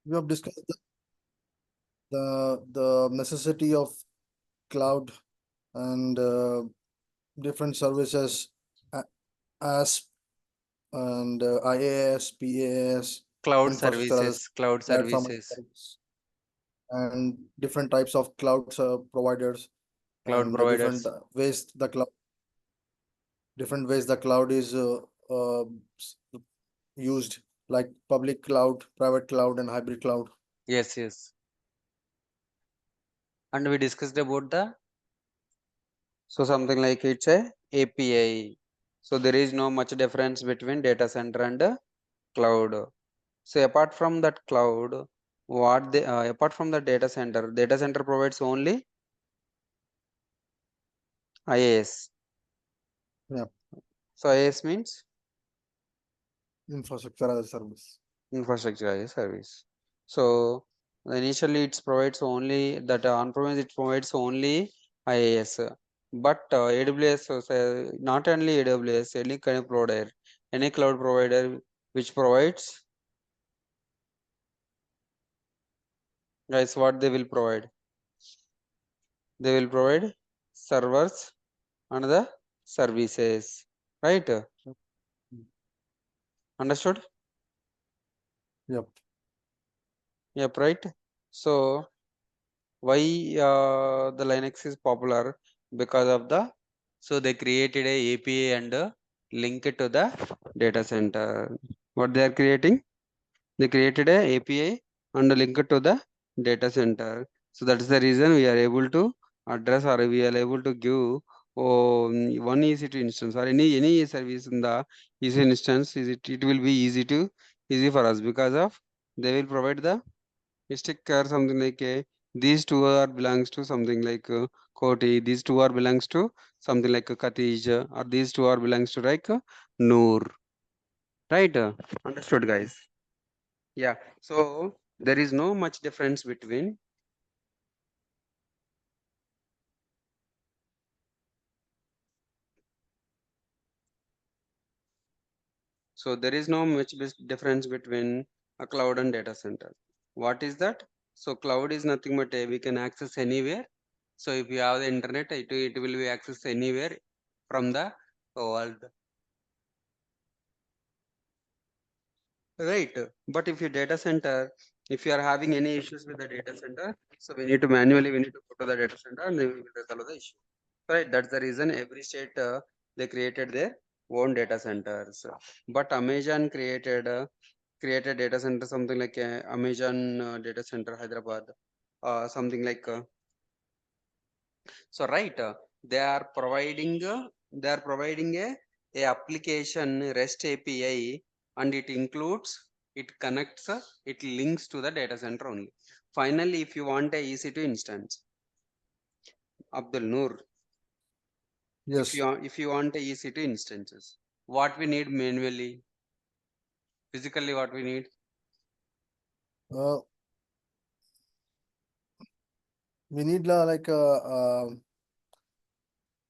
We have discussed the necessity of cloud and different services a- as and IaaS, PaaS, Cloud infrastructure as services, cloud a platform as a services, service, and different types of cloud providers, cloud and the providers. different ways the cloud is s- used, like public cloud, private cloud, and hybrid cloud. Yes, yes. And we discussed about the, so something like it's a API. So there is no much difference between data center and cloud. So apart from that cloud, what they apart from the data center provides only IaaS. Yeah, So IaaS means infrastructure as a service. infrastructure as a service. So initially it provides only that on-premise, it provides only IaaS. But AWS, not only AWS, any kind of provider, any cloud provider which provides, guys, what they will provide? They will provide servers and the services, right? Understood? Yep. Yep, right. So why the Linux is popular? Because of the, so they created a API and link it to the data center. What they are creating? They created a API and link it to the data center. So that's the reason we are able to address, or we are able to give one EC2 instance or any service in the EC instance. It will be easy for us, because of they will provide the stick or something like a, these two are belongs to something like Koti, these two are belongs to something like Katij, or these two are belongs to like Noor, right? Understood, guys? Yeah. So there is no much difference between, so there is no much difference between a cloud and data center. What is that? So cloud is nothing but we can access anywhere. So if you have the internet, it will be accessed anywhere from the world. Right. But if your data center, if you are having any issues with the data center, so we need to go to the data center and we will resolve the issue. Right. That's the reason every state they created their own data centers. But Amazon created data center, something like Amazon data center Hyderabad, something like so. Right. They are providing a application REST API, and it includes, it connects, it links to the data center only. Finally, if you want a EC2 instance, Abdul Noor, Yes. if you want a EC2 instances, what we need manually, physically, what we need? Uh, we need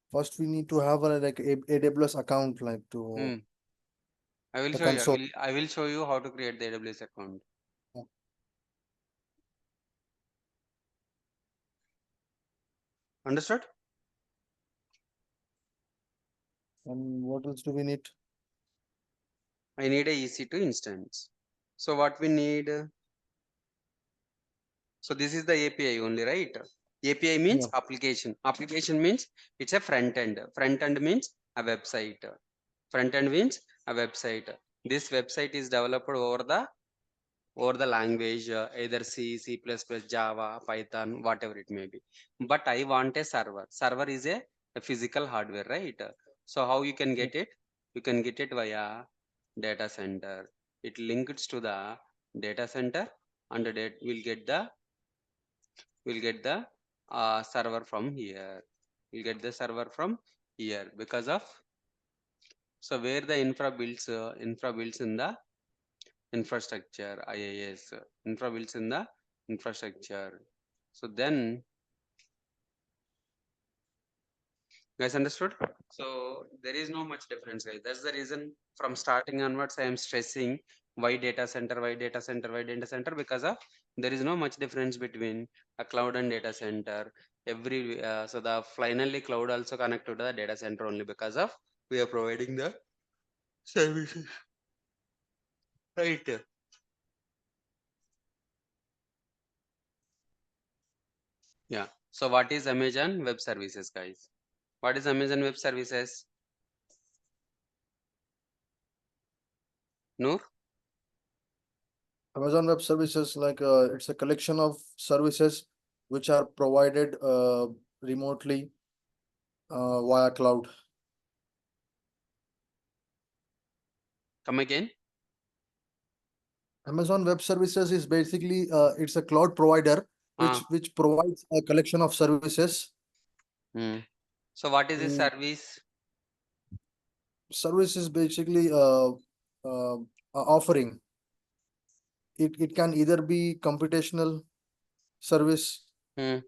first we need to have a AWS account, like to Hmm. I will the show you. console. I will show you how to create the AWS account. Understood? And what else do we need? I need a EC2 instance. So what we need? So this is the API only, right? API means Yeah. application. Application means it's a front end. Front end means a website. Front end means a website. This website is developed over the language, either C, C++, Java, Python, whatever it may be. But I want a server. Server is a physical hardware, right? So how you can Yeah. get it? You can get it via data center. It links to the data center, and that will get the server from here. We'll get the server from here, because of, so where the infra builds in the infrastructure, IaaS, infra builds in the infrastructure. So then, guys, understood? So there is no much difference, guys. That's the reason from starting onwards I am stressing Why data center? Why data center? Why data center? Because of there is no much difference between a cloud and data center. Every so the finally cloud also connected to the data center only because of we are providing the services, right? Yeah. So what is Amazon Web Services, guys? What is Amazon Web Services? Noor? Amazon Web Services, like it's a collection of services which are provided remotely via cloud. Come again? Amazon Web Services is basically it's a cloud provider Ah. which provides a collection of services. So what is this Mm, service? Service is basically offering. It can either be computational service, Hmm.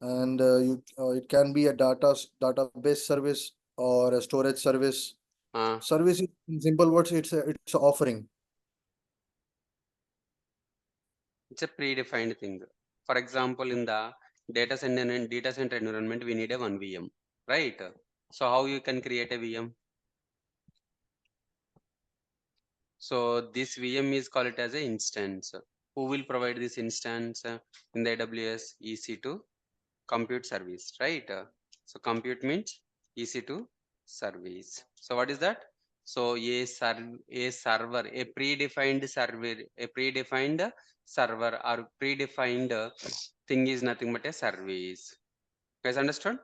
and it can be a database service or a storage service. Ah. Service, in simple words, it's a offering. It's a predefined thing. For example, in the data center environment, we need a one VM, right? So how you can create a VM? So this VM is called it as an instance. Who will provide this instance in the AWS EC2 compute service, right? So compute means EC2 service. So what is that? So a server, a predefined server, or predefined thing is nothing but a service. Guys understood?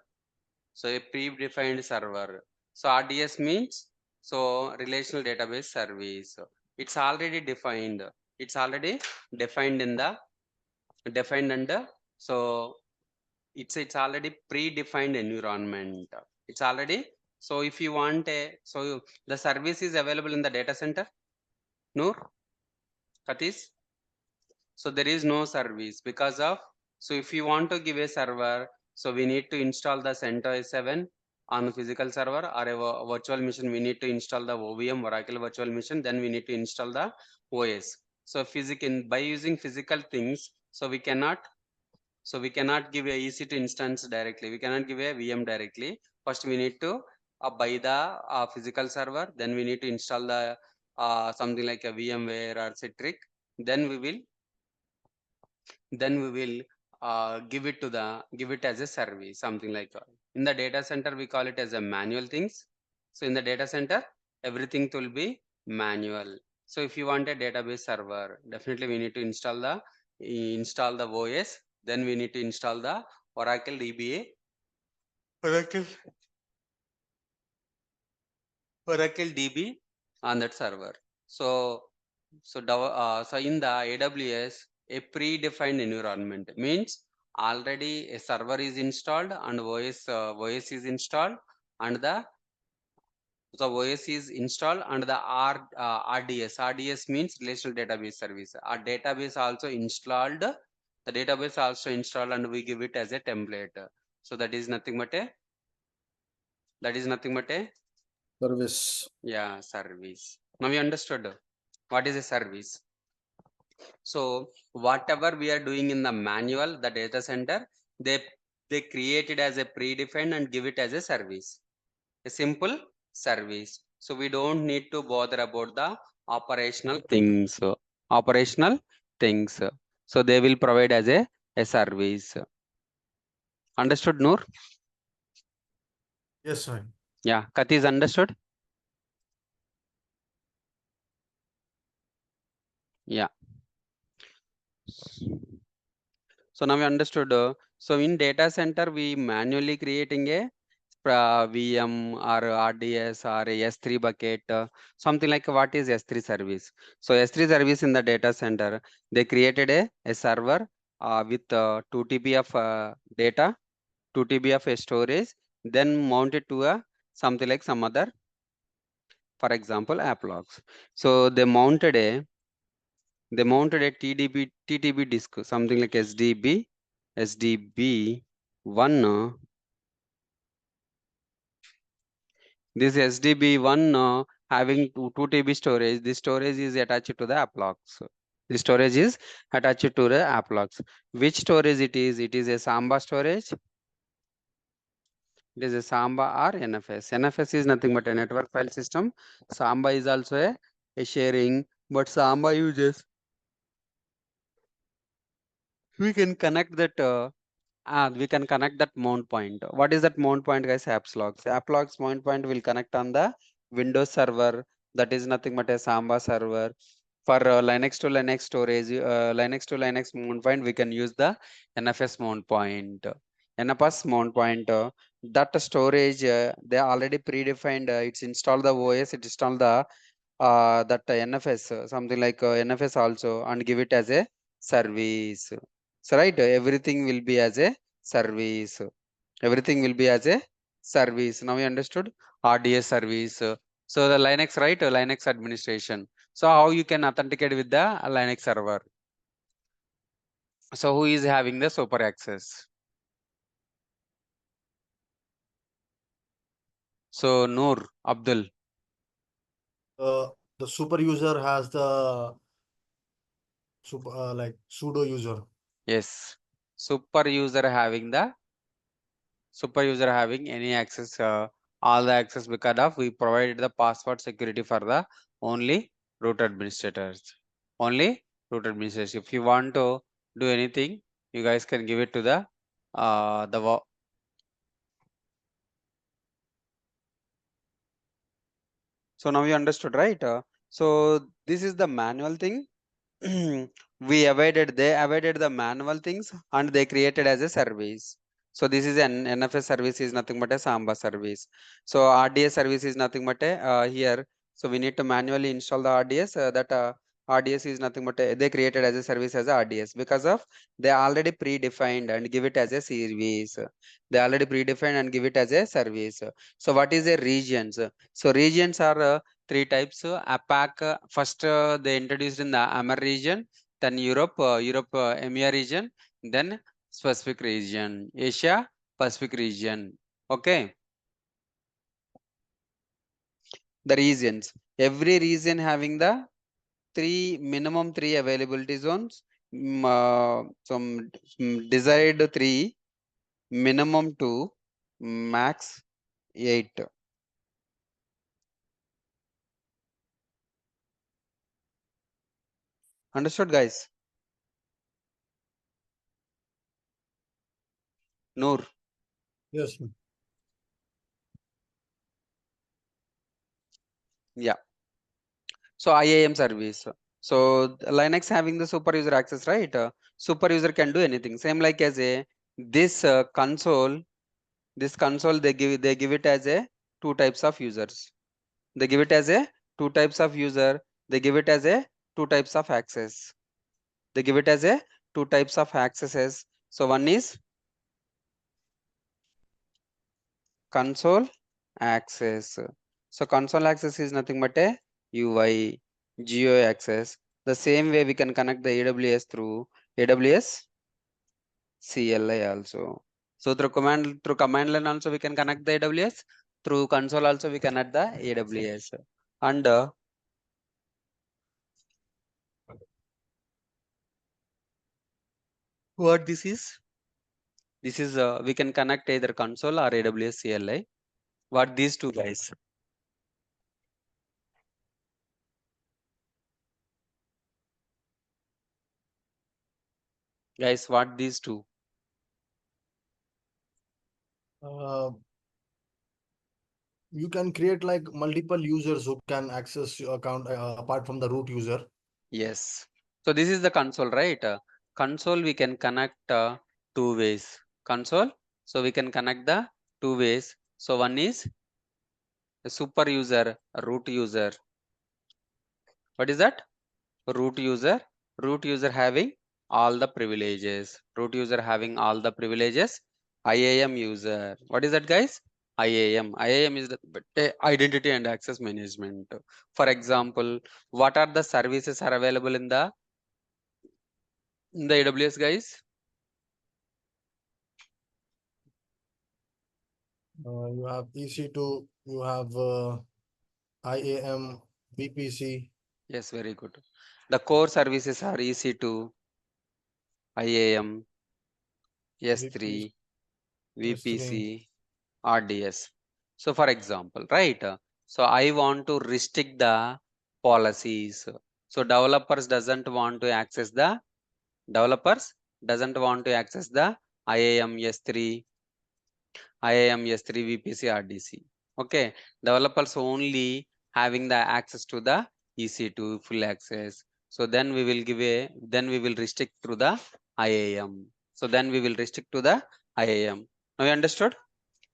So a predefined server. So RDS means so relational database service. It's already defined. It's already defined in the defined under. So it's already predefined environment. It's already so if you want a the service is available in the data center. Noor, Katis. So there is no service because of so if you want to give a server, so we need to install the CentOS 7 on physical server or a virtual machine. We need to install the OVM Oracle virtual machine. Then we need to install the OS. So physical by using physical things, so we cannot give a EC2 instance directly. We cannot give a VM directly. First, we need to buy the physical server. Then we need to install the something like a VMware or Citrix. Then we will give it as a service, something like in the data center we call it as a manual things. So in the data center, everything will be manual. So if you want a database server, definitely we need to install the OS. Then we need to install the Oracle DBA, Oracle Oracle DB on that server. So so in the AWS, a predefined environment means already a server is installed and OS is installed and the OS is installed and the RDS means relational database service. Our database also installed. The database also installed and we give it as a template. So that is nothing but a Service. service. Now we understood what is a service. So whatever we are doing in the manual, the data center, they create it as a predefined and give it as a service, a simple service. So we don't need to bother about the operational things. Operational things. So they will provide as a service. Understood, Noor? Yes, sir. Yeah, Kathi is understood. Yeah. So now we understood. So in data center, we manually creating a VM or RDS or a S3 bucket, something like what is S3 service. So S3 service in the data center, they created a server with 2 TB of data, 2 TB of storage, then mounted to a something like some other, for example, app logs. So they mounted a TTB disk, something like SDB1. This SDB1 having 2 TB storage. This storage is attached to the app logs. The storage is attached to the app logs. Which storage it is? It is a Samba storage. It is a Samba or NFS. NFS is nothing but a network file system. Samba is also a sharing, but Samba uses, we can connect that we can connect that mount point. What is that mount point, guys? Apps logs. App logs mount point will connect on the Windows server. That is nothing but a Samba server. For Linux to Linux storage, Linux to Linux mount point, we can use the NFS mount point. NFS mount point. That storage, they already predefined. It's installed the OS. It installed the that NFS, something like NFS also, and give it as a service. So right, everything will be as a service. Everything will be as a service. Now you understood RDS service. So the Linux, right? Linux administration. So how you can authenticate with the Linux server? So who is having the super access? So Noor, Abdul. The super user has the super like pseudo user. Yes. Super user having the super user having any access, all the access, because of we provided the password security for the only root administrators. Only root administrators. If you want to do anything, you guys can give it to the so now you understood, right? So this is the manual thing. They avoided the manual things and they created as a service. So this is an NFS service is nothing but a Samba service. So RDS service is nothing but a here. So we need to manually install the RDS. That RDS is nothing but they created as a service as a RDS, because of they already predefined and give it as a service. They already predefined and give it as a service. So what is a regions? So regions are three types. APAC, first they introduced in the AMER region, then Europe, EMEA region, then specific region, Asia Pacific region. Okay, the regions. Every region having the minimum three availability zones. Some desired three, minimum two, max 8. Understood, guys? Noor. Yes. Yeah. So IAM service. So Linux having the super user access, right? Super user can do anything. Same like as a this console. This console they give it as a two types of users. They give it as a two types of user. They give it as a two types of access. They give it as a two types of accesses. So one is console access. So console access is nothing but a UI, GUI access. The same way we can connect the AWS through AWS CLI also. So through command line also we can connect the AWS. Through console also we connect the AWS. And what this is? This is we can connect either console or AWS CLI. What these two, guys? Guys, what these two? Uh, you can create like multiple users who can access your account apart from the root user. Yes. So this is the console, right? Console we can connect two ways. Console. So we can connect the two ways. So one is a super user, a root user. What is that? Root user. Root user having all the privileges. Root user having all the privileges. IAM user. What is that, guys? IAM. IAM is the identity and access management. For example, what are the services are available in the AWS, guys? You have EC2, you have IAM, VPC. Yes, very good. The core services are EC2, IAM, VPC, S3, S3. VPC, RDS. So for example, right? So I want to restrict the policies. So developers doesn't want to access the IAM S3, IAM S3, VPC, RDC. Okay, developers only having the access to the EC2 full access. So then we will restrict to the IAM. So then we will restrict to the IAM. Now you understood?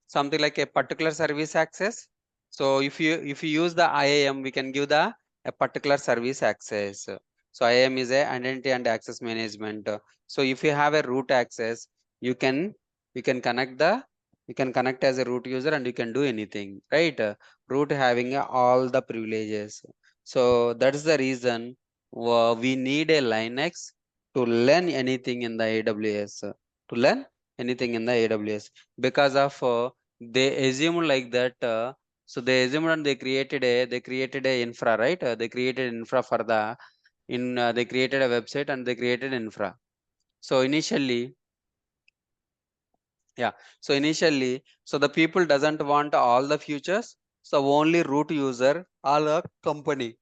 Something like a particular service access. So if you use the IAM, we can give the a particular service access. So IAM is a identity and access management. So if you have a root access, you can connect as a root user and you can do anything, right? Root having all the privileges. So that is the reason we need a Linux to learn anything in the AWS. To learn anything in the AWS because of they assume like that. So they assumed and they created a infra, right? They created infra for the they created a website and they created infra. So initially, yeah. So initially, so the people doesn't want all the features. So only root user or a company.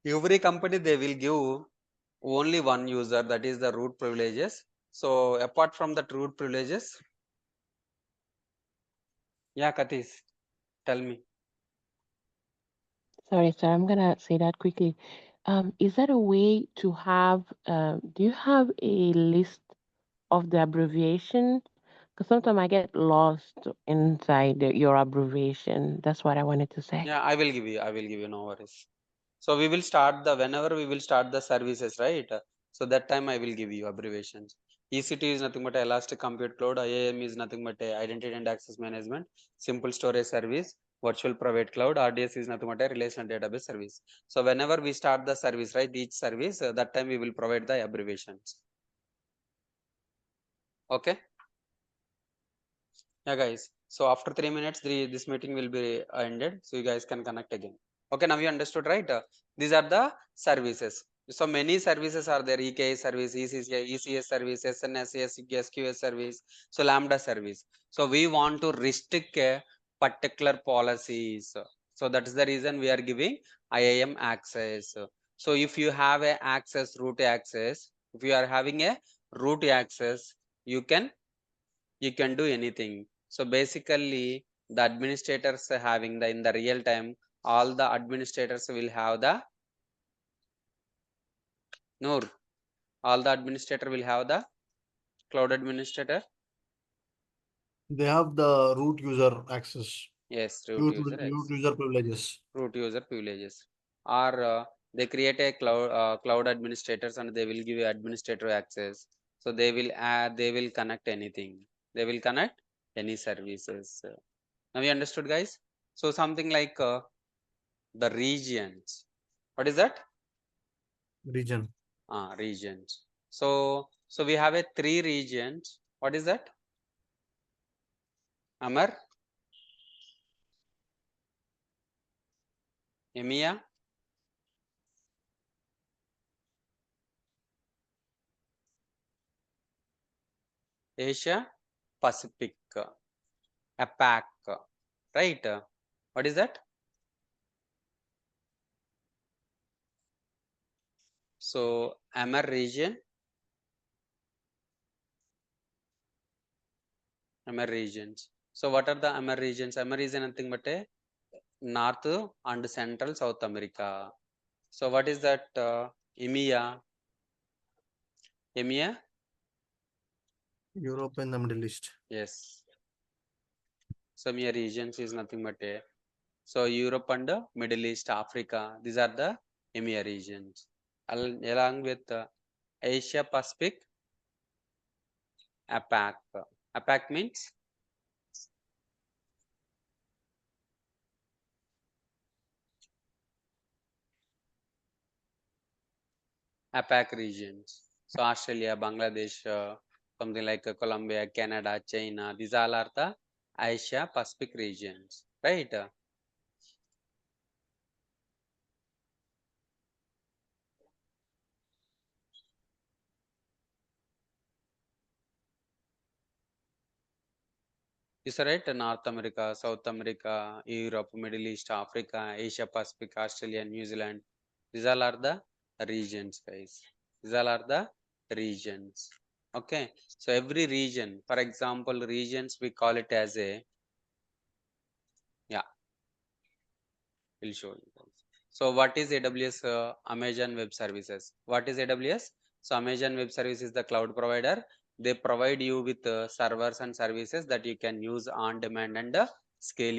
Every company they will give only one user, that is the root privileges. So apart from the root privileges, yeah, Katis, tell me. Sorry, sir, I'm gonna say that quickly. Is that a way to have, do you have a list of the abbreviation? Because sometimes I get lost inside your abbreviation. That's what I wanted to say. Yeah, I will give you. I will give you. No worries. So we will start whenever we will start the services, right? So that time I will give you abbreviations. EC2 is nothing but Elastic Compute Cloud. IAM is nothing but Identity and Access Management, Simple Storage Service, Virtual Private Cloud. RDS is nothing but a Relational Database Service. So whenever we start the service, right, each service, that time we will provide the abbreviations. Okay. Yeah, guys. So after 3 minutes, this meeting will be ended. So you guys can connect again. Okay, now you understood, right? These are the services. So many services are there: EKS service, ECS service, SNSS, SQS service, so Lambda service. So we want to restrict particular policies. So that is the reason we are giving IAM access. So if you have a root access, if you are having a root access, you can do anything. So basically the administrators having the in the real time, all the administrators will have the Noor, all the administrator will have the cloud administrator. They have the root user access, Yes, root root, user root access, user privileges. root user privileges, or they create a cloud administrators and they will give you administrator access. So they will add, they will connect anything, they will connect any services. Now we understood, guys. So something like the regions. What is that? Region. Regions. So we have a 3 regions. What is that? Amar, EMEA, Asia, Pacific, APAC, right? What is that? So Amar region, Amar regions. So what are the Amar regions? Amar is nothing but a North and Central South America. So what is that? EMEA, EMEA? Europe and the Middle East. Yes. So EMEA regions is nothing but a, so Europe and Middle East, Africa, these are the EMEA regions. Along with Asia Pacific, APAC. APAC means APAC regions. So Australia, Bangladesh, something like Colombia, Canada, China, these all are the Asia Pacific regions, right? Is right? North America, South America, Europe, Middle East, Africa, Asia Pacific, Australia, New Zealand. These all are the regions, guys. These all are the regions. Okay. So every region, for example, regions we call it as a, yeah, we'll show you guys. So what is AWS? Amazon Web Services. What is AWS? So Amazon Web Service is the cloud provider. They provide you with servers and services that you can use on demand and scale